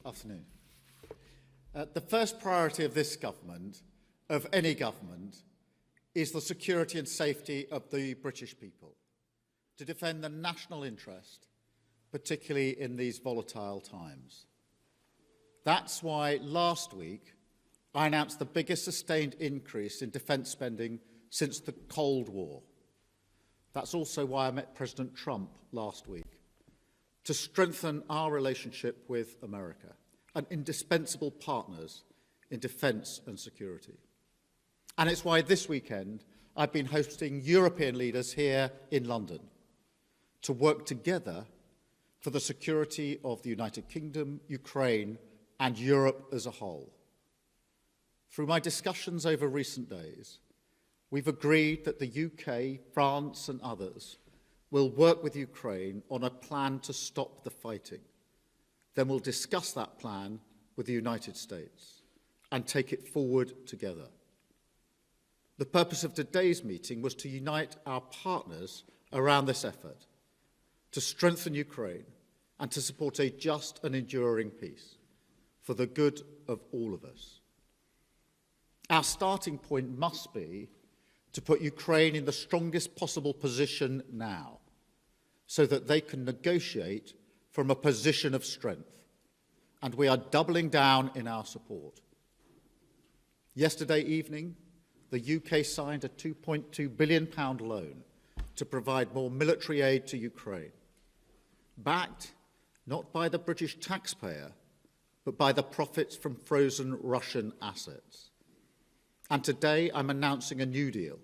Afternoon. The first priority of this government, of any government, is the security and safety of the British people, to defend the national interest, particularly in these volatile times. That's why last week I announced the biggest sustained increase in defence spending since the Cold War. That's also why I met President Trump last week, to strengthen our relationship with America, an indispensable partners in defence and security. And it's why this weekend I've been hosting European leaders here in London to work together for the security of the United Kingdom, Ukraine, and Europe as a whole. Through my discussions over recent days, we've agreed that the UK, France, and others will work with Ukraine on a plan to stop the fighting. Then we'll discuss that plan with the United States and take it forward together. The purpose of today's meeting was to unite our partners around this effort, to strengthen Ukraine and to support a just and enduring peace for the good of all of us. Our starting point must be to put Ukraine in the strongest possible position now, so that they can negotiate from a position of strength. And we are doubling down in our support. Yesterday evening, the UK signed a £2.2 billion loan to provide more military aid to Ukraine, backed not by the British taxpayer, but by the profits from frozen Russian assets. And today I'm announcing a new deal,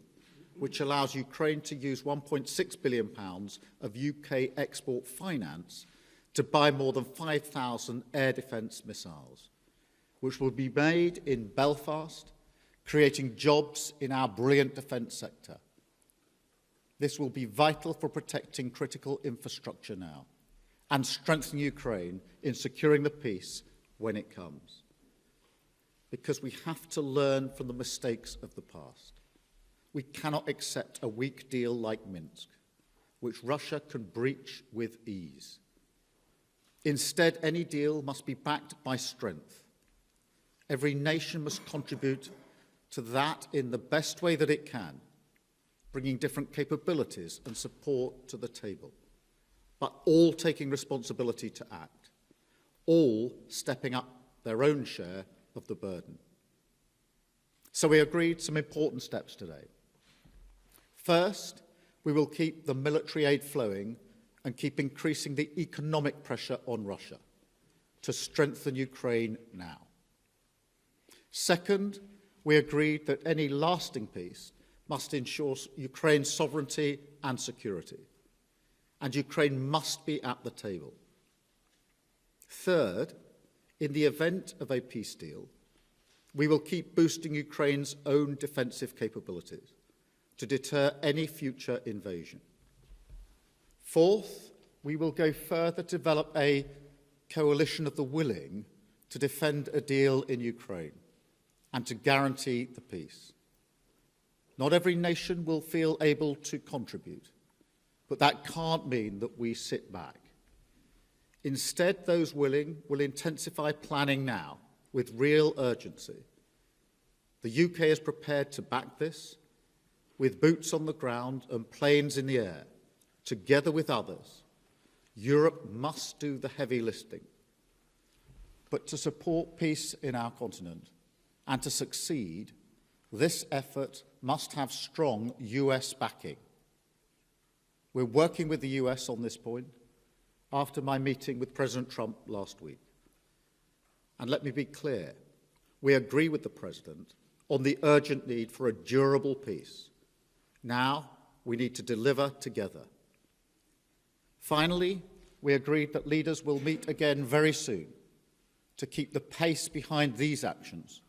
which allows Ukraine to use £1.6 billion of UK export finance to buy more than 5,000 air defence missiles, which will be made in Belfast, creating jobs in our brilliant defence sector. This will be vital for protecting critical infrastructure now and strengthening Ukraine in securing the peace when it comes. Because we have to learn from the mistakes of the past. We cannot accept a weak deal like Minsk, which Russia can breach with ease. Instead, any deal must be backed by strength. Every nation must contribute to that in the best way that it can, bringing different capabilities and support to the table, but all taking responsibility to act, all stepping up their own share of the burden. So we agreed some important steps today. First, we will keep the military aid flowing and keep increasing the economic pressure on Russia to strengthen Ukraine now. Second, we agreed that any lasting peace must ensure Ukraine's sovereignty and security, and Ukraine must be at the table. Third, in the event of a peace deal, we will keep boosting Ukraine's own defensive capabilities to deter any future invasion. Fourth, we will go further to develop a coalition of the willing to defend a deal in Ukraine and to guarantee the peace. Not every nation will feel able to contribute, but that can't mean that we sit back. Instead, those willing will intensify planning now with real urgency. The UK is prepared to back this with boots on the ground and planes in the air. Together with others, Europe must do the heavy lifting. But to support peace in our continent and to succeed, this effort must have strong US backing. We're working with the US on this point after my meeting with President Trump last week. And let me be clear, we agree with the President on the urgent need for a durable peace. Now we need to deliver together. Finally, we agreed that leaders will meet again very soon to keep the pace behind these actions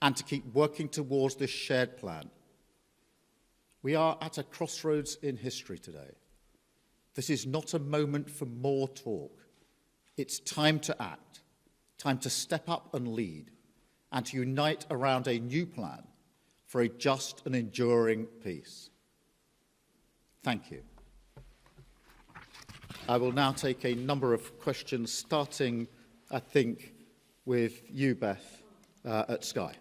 and to keep working towards this shared plan. We are at a crossroads in history today. This is not a moment for more talk. It's time to act, time to step up and lead, and to unite around a new plan for a just and enduring peace. Thank you. I will now take a number of questions, starting, I think, with you, Beth, at Sky.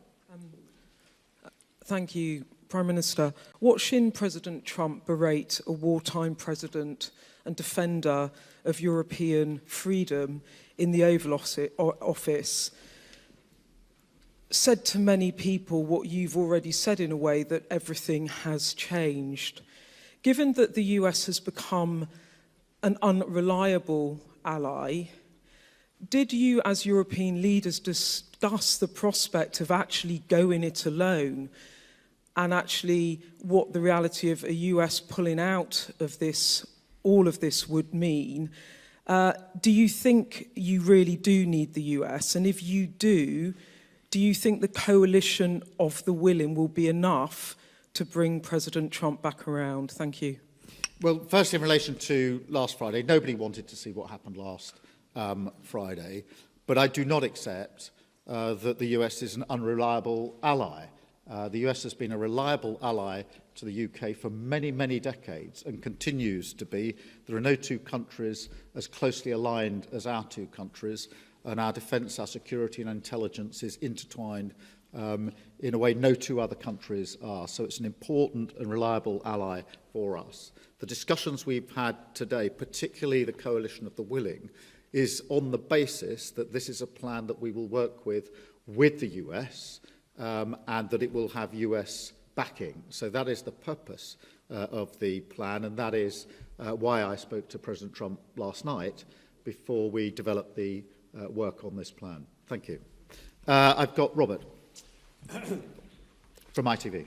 Thank you, Prime Minister. Watching President Trump berate a wartime president and defender of European freedom in the Oval Office said to many people what you've already said in a way, that everything has changed. Given that the US has become an unreliable ally, did you as European leaders discuss the prospect of actually going it alone, and actually what the reality of a US pulling out of this, all of this would mean? Do you think you really do need the US? And if you do you think the coalition of the willing will be enough to bring President Trump back around? Thank you. Well, first, in relation to last Friday, nobody wanted to see what happened last Friday, but I do not accept that the US is an unreliable ally. The US has been a reliable ally to the UK for many, many decades and continues to be. There are no two countries as closely aligned as our two countries, and our defence, our security and intelligence is intertwined in a way no two other countries are. So it's an important and reliable ally for us. The discussions we've had today, particularly the coalition of the willing, is on the basis that this is a plan that we will work with the US, and that it will have US backing. So that is the purpose of the plan, and that is why I spoke to President Trump last night before we developed the work on this plan. Thank you. I've got Robert from ITV.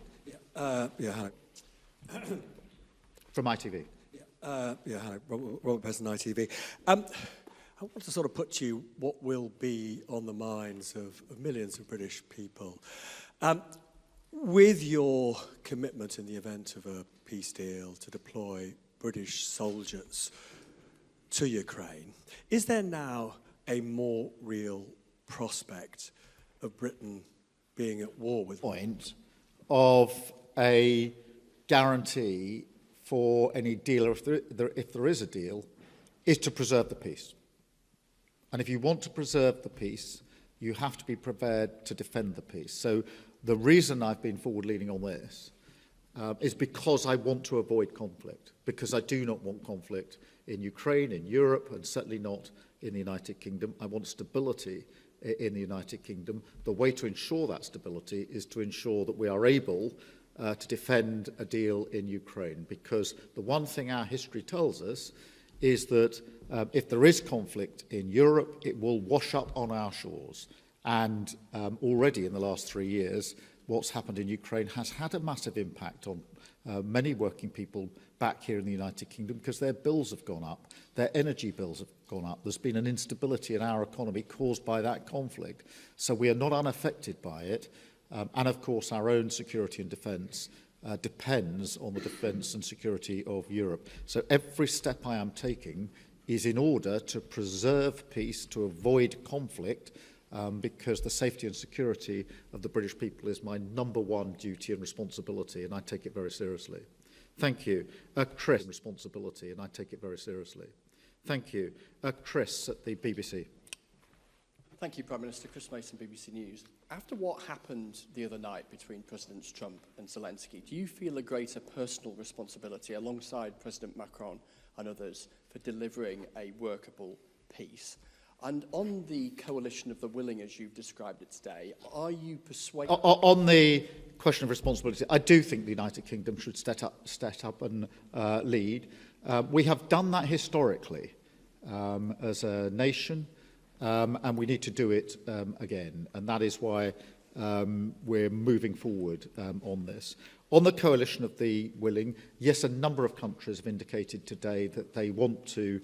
Hello. From ITV. Hello. Robert Pearson, ITV. I want to sort of put to you what will be on the minds of millions of British people. With your commitment in the event of a peace deal to deploy British soldiers to Ukraine, is there now a more real prospect of Britain being at war with point of a guarantee for any deal, or if there is a deal, is to preserve the peace. And if you want to preserve the peace, you have to be prepared to defend the peace. So the reason I've been forward-leaning on this is because I want to avoid conflict, because I do not want conflict in Ukraine, in Europe, and certainly not in the United Kingdom. I want stability in the United Kingdom. The way to ensure that stability is to ensure that we are able to defend a deal in Ukraine, because the one thing our history tells us is that if there is conflict in Europe, it will wash up on our shores. And already in the last 3 years, what's happened in Ukraine has had a massive impact on many working people back here in the United Kingdom, because their bills have gone up, their energy bills have gone up. There's been an instability in our economy caused by that conflict. So we are not unaffected by it. And of course, our own security and defence depends on the defence and security of Europe. So every step I am taking is in order to preserve peace, to avoid conflict, because the safety and security of the British people is my number one duty and responsibility, and I take it very seriously. Thank you. Chris, responsibility, and I take it very seriously. Thank you. Chris at the BBC. Thank you, Prime Minister. Chris Mason, BBC News. After what happened the other night between Presidents Trump and Zelensky, do you feel a greater personal responsibility alongside President Macron and others for delivering a workable peace? And on the coalition of the willing, as you've described it today, are you persuaded... On the question of responsibility, I do think the United Kingdom should step up and lead. We have done that historically as a nation, and we need to do it again. And that is why we're moving forward on this. On the coalition of the willing, yes, a number of countries have indicated today that they want to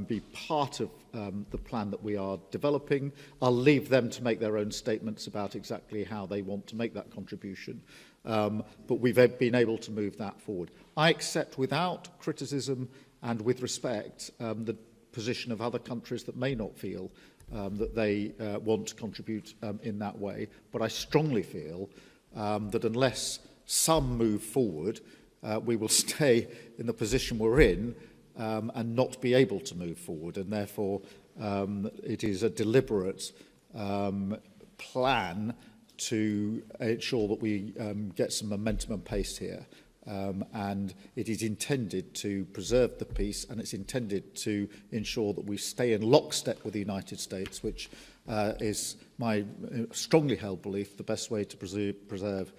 be part of the plan that we are developing. I'll leave them to make their own statements about exactly how they want to make that contribution. But we've been able to move that forward. I accept without criticism and with respect the position of other countries that may not feel that they want to contribute in that way. But I strongly feel that unless some move forward, we will stay in the position we're in and not be able to move forward. And therefore, it is a deliberate plan to ensure that we get some momentum and pace here. And it is intended to preserve the peace, and it's intended to ensure that we stay in lockstep with the United States, which is my strongly held belief the best way to preserve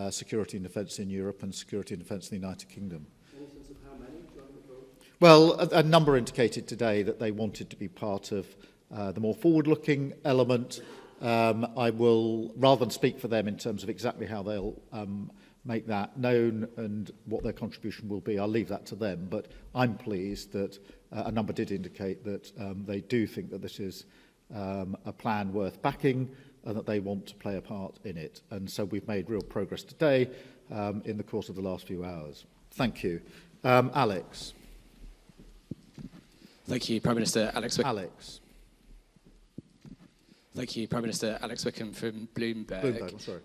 security and defence in Europe and security and defence in the United Kingdom. Any sense of how many join the vote? Well, a number indicated today that they wanted to be part of the more forward-looking element. I will, rather than speak for them in terms of exactly how they'll make that known and what their contribution will be, I'll leave that to them. But I'm pleased that a number did indicate that they do think that this is a plan worth backing and that they want to play a part in it. And so we've made real progress today in the course of the last few hours. Thank you. Alex. Thank you, Prime Minister. Alex. Thank you, Prime Minister. Alex Wickham from Bloomberg. Bloomberg, I'm sorry.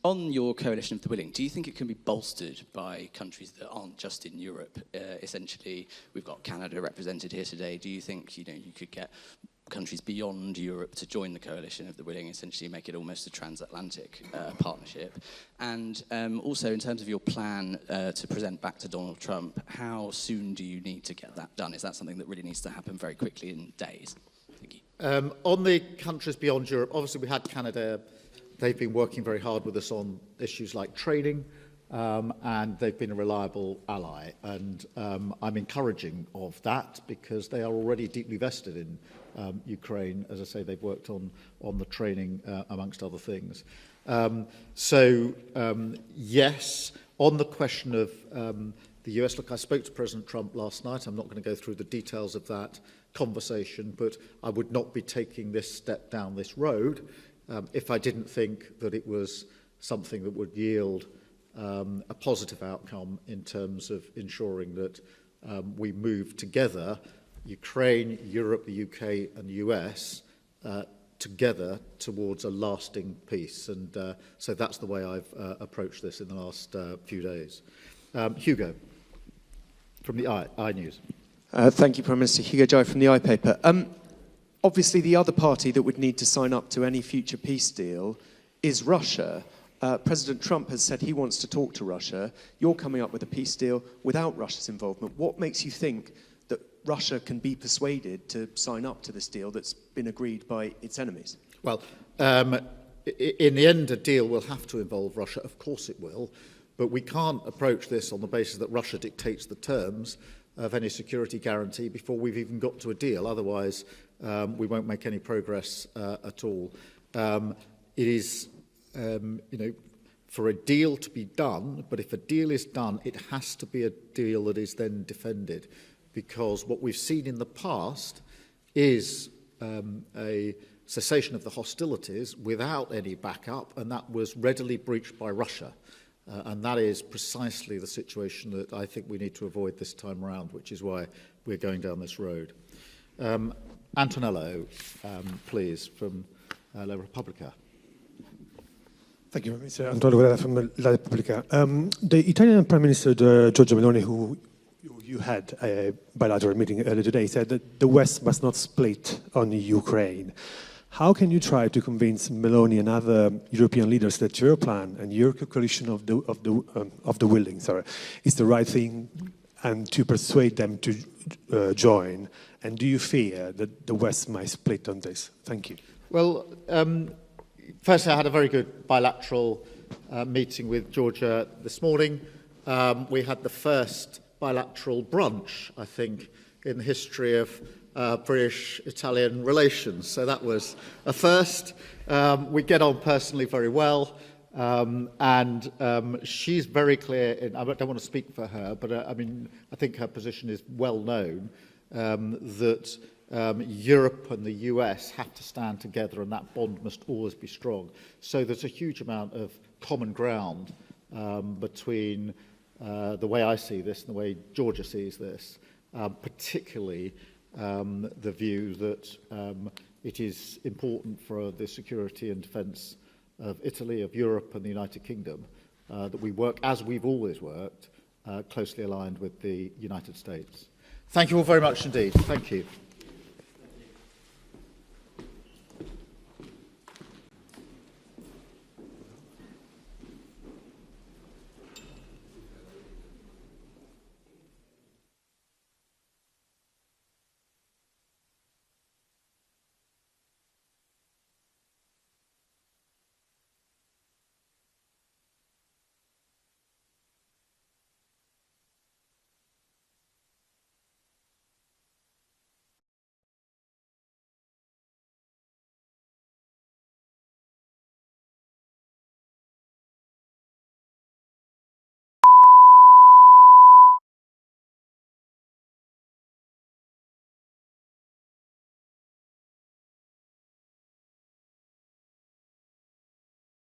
On your coalition of the willing, do you think it can be bolstered by countries that aren't just in Europe? Essentially, we've got Canada represented here today. Do you think you could get countries beyond Europe to join the coalition of the willing, essentially make it almost a transatlantic partnership? And also, in terms of your plan to present back to Donald Trump, how soon do you need to get that done? Is that something that really needs to happen very quickly in days? Thank you. On the countries beyond Europe, obviously we had Canada. They've been working very hard with us on issues like training, and they've been a reliable ally. And I'm encouraging of that because they are already deeply vested in Ukraine. As I say, they've worked on the training, amongst other things. Yes, on the question of the US, look, I spoke to President Trump last night. I'm not going to go through the details of that conversation, but I would not be taking this step down this road if I didn't think that it was something that would yield a positive outcome in terms of ensuring that we move together, Ukraine, Europe, the UK and the US, together towards a lasting peace. And so that's the way I've approached this in the last few days. Hugo, from the I News. Thank you, Prime Minister. Hugo Jai from the iPaper. Obviously, the other party that would need to sign up to any future peace deal is Russia. President Trump has said he wants to talk to Russia. You're coming up with a peace deal without Russia's involvement. What makes you think that Russia can be persuaded to sign up to this deal that's been agreed by its enemies? Well, in the end, a deal will have to involve Russia. Of course it will. But we can't approach this on the basis that Russia dictates the terms of any security guarantee before we've even got to a deal. Otherwise, we won't make any progress at all. It is, for a deal to be done, but if a deal is done, it has to be a deal that is then defended, because what we've seen in the past is a cessation of the hostilities without any backup, and that was readily breached by Russia. And that is precisely the situation that I think we need to avoid this time around, which is why we're going down this road. Antonello, please, from La Repubblica. Thank you, Mr. Antonio Guerra from La Repubblica. The Italian Prime Minister, Giorgia Meloni, who you had a bilateral meeting earlier today, said that the West must not split on Ukraine. How can you try to convince Meloni and other European leaders that your plan and your coalition of the willing, is the right thing, and to persuade them to join? And do you fear that the West might split on this? Thank you. Well, firstly, I had a very good bilateral meeting with Georgia this morning. We had the first bilateral brunch, I think, in the history of British-Italian relations. So that was a first. We get on personally very well. And she's very clear, I don't want to speak for her, but I think her position is well known, that Europe and the US have to stand together, and that bond must always be strong. So there's a huge amount of common ground between the way I see this and the way Georgia sees this, particularly the view that it is important for the security and defence of Italy, of Europe and the United Kingdom, that we work, as we've always worked, closely aligned with the United States. Thank you all very much indeed. Thank you.